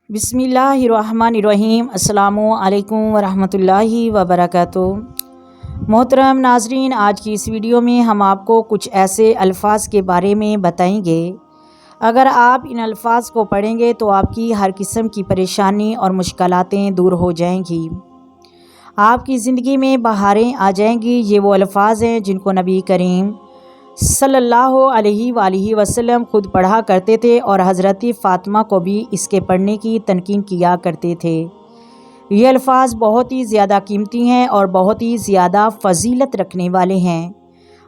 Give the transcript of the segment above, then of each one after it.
बिस्मिल्लाहिर्रहमानिर्रहीम। अस्सलामु अलैकुम वरहमतुल्लाहि वबरकातुहू। मोहतरम नाजरीन, आज की इस वीडियो में हम आपको कुछ ऐसे अल्फाज के बारे में बताएंगे, अगर आप इन अल्फाज को पढ़ेंगे तो आपकी हर किस्म की परेशानी और मुश्किलातें दूर हो जाएंगी, आपकी ज़िंदगी में बहारें आ जाएंगी। ये वो अल्फाज हैं जिनको नबी करीम सल्लल्लाहु अलैहि वसल्लम खुद पढ़ा करते थे और हज़रत फ़ातिमा को भी इसके पढ़ने की तनकीन किया करते थे। ये अल्फाज बहुत ही ज़्यादा कीमती हैं और बहुत ही ज़्यादा फ़जीलत रखने वाले हैं।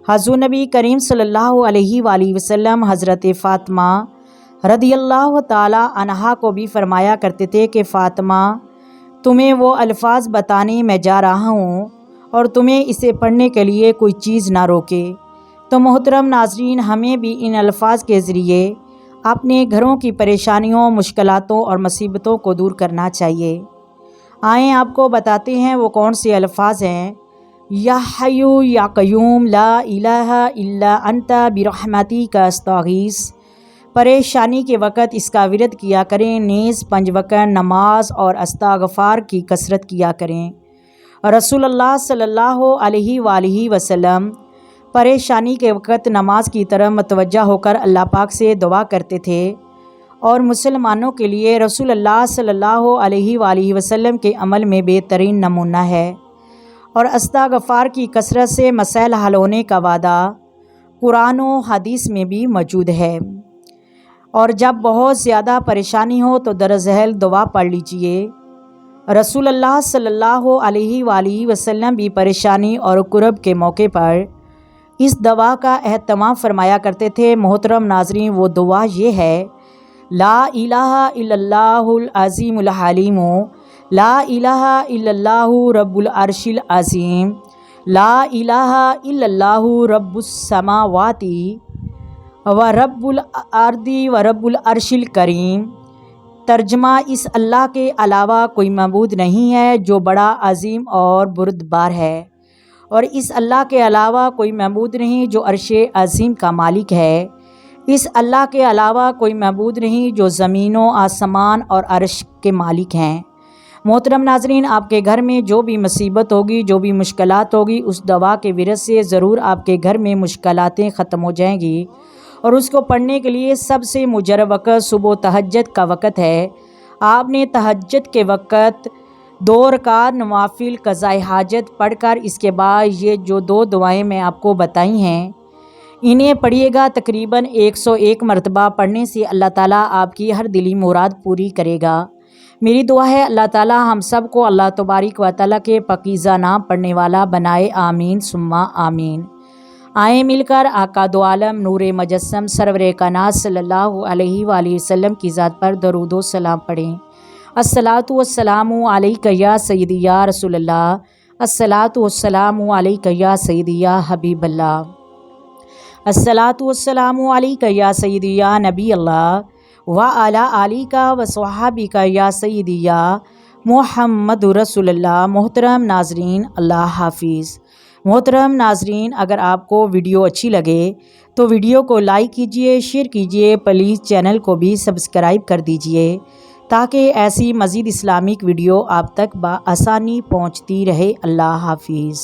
हज़रत नबी करीम सल्लल्लाहु अलैहि वसल्लम हज़रत फ़ातिमा रदियल्लाहु ताला अन्हा को भी फरमाया करते थे कि फ़ातिमा, तुम्हें वो अल्फाज बताने मैं जा रहा हूँ और तुम्हें इसे पढ़ने के लिए कोई चीज़ ना रोके। तो मोहतरम नाजरीन, हमें भी इन अल्फाज के ज़रिए अपने घरों की परेशानियों, मुश्किलातों और मुसीबतों को दूर करना चाहिए। आएँ आपको बताते हैं वो कौन से अल्फाज हैं। या हय्यू या क़य्यूम ला इलाहा इल्ला अंता बिरहमतिका अस्तगीस। परेशानी के वक़्त इसका विरद किया करें, नेज़ 5 वक़्त नमाज और इस्तिग़फ़ार की कसरत किया करें। रसूलुल्लाह सल्लल्लाहु अलैहि वसल्लम परेशानी के वक़्त नमाज की तरफ मतवज्जा होकर अल्लाह पाक से दुआ करते थे और मुसलमानों के लिए रसूलुल्लाह सल्लल्लाहु अलैहि वसल्लम के अमल में बेहतरीन नमूना है। और इस्तिग़फ़ार की कसरत से मसाइल हल होने का वादा कुरान और हदीस में भी मौजूद है। और जब बहुत ज़्यादा परेशानी हो तो दरअसल दुआ पढ़ लीजिए। रसूलुल्लाह सल्लल्लाहु अलैहि वसल्लम भी परेशानी और कुर्ब के मौके पर इस दुआ का एहतमाम फरमाया करते थे। मोहतरम नाज़रीन, वो दुआ ये है, ला इलाहा इल्लल्लाहुल अज़ीमुल हलीमु, ला इलाहा इल्लल्लाहु रब्बुल अर्शिल अज़ीम, ला इलाहा इल्लल्लाहु रब्बुस समावाति व रब्बुल अर्दी व रब्बुल अर्शिल करीम। तर्जमा, इस अल्लाह के अलावा कोई मबूद नहीं है जो बड़ा अज़ीम और बुर्दबार है, और इस अल्लाह के अलावा कोई मबूद नहीं जो अर्शे अज़ीम का मालिक है। इस अल्लाह के अलावा कोई मबूद नहीं जो ज़मीनों, आसमान और अर्श के मालिक हैं। मोहतरम नाज़रीन, आपके घर में जो भी मुसीबत होगी, जो भी मुश्किलात होगी, उस दवा के विरद से ज़रूर आपके घर में मुश्किलातें ख़त्म हो जाएंगी। और उसको पढ़ने के लिए सबसे मुजर्रब वक़्त सुबह तहज्जुद का वक़्त है। आपने तहज्जुद के वक़्त 2 रकात नवाफिल क़ज़ाए हाजत पढ़कर इसके बाद ये जो 2 दुआएं मैं आपको बताई हैं, इन्हें पढ़िएगा। तकरीबन 101 मरतबा पढ़ने से अल्लाह ताला आपकी हर दिली मुराद पूरी करेगा। मेरी दुआ है अल्लाह ताला हम सब को अल्लाह तबारिक व तआला के पकीज़ा नाम पढ़ने वाला बनाए। आमीन सुम्मा आमीन। आए मिलकर आका दो आलम नूरे मजस्सम सरवरे कानात सल्लल्लाहु अलैहि वसल्लम की ज़ात पर दरूद व सलाम पढ़ें। अस्सलातु वस्सलामु अलैका या सय्यदी या रसूलल्लाह, अस्सलातु वस्सलामु अलैका या सय्यदी या हबीबल्लाह, अस्सलातु वस्सलामु अलैका या सय्यदी या नबी अल्लाह व अला आलिका व सहाबिका या सय्यदी या मुहम्मदुर रसूलुल्लाह। मोहतरम नाजरीन, अल्लाह हाफिज़। मोहतरम नाजरीन, अगर आपको वीडियो अच्छी लगे तो वीडियो को लाइक कीजिए, शेयर कीजिए, प्लीज़ चैनल को भी सब्सक्राइब कर दीजिए ताकि ऐसी मज़ीद इस्लामिक वीडियो आप तक बआसानी पहुँचती रहे। अल्लाह हाफिज़।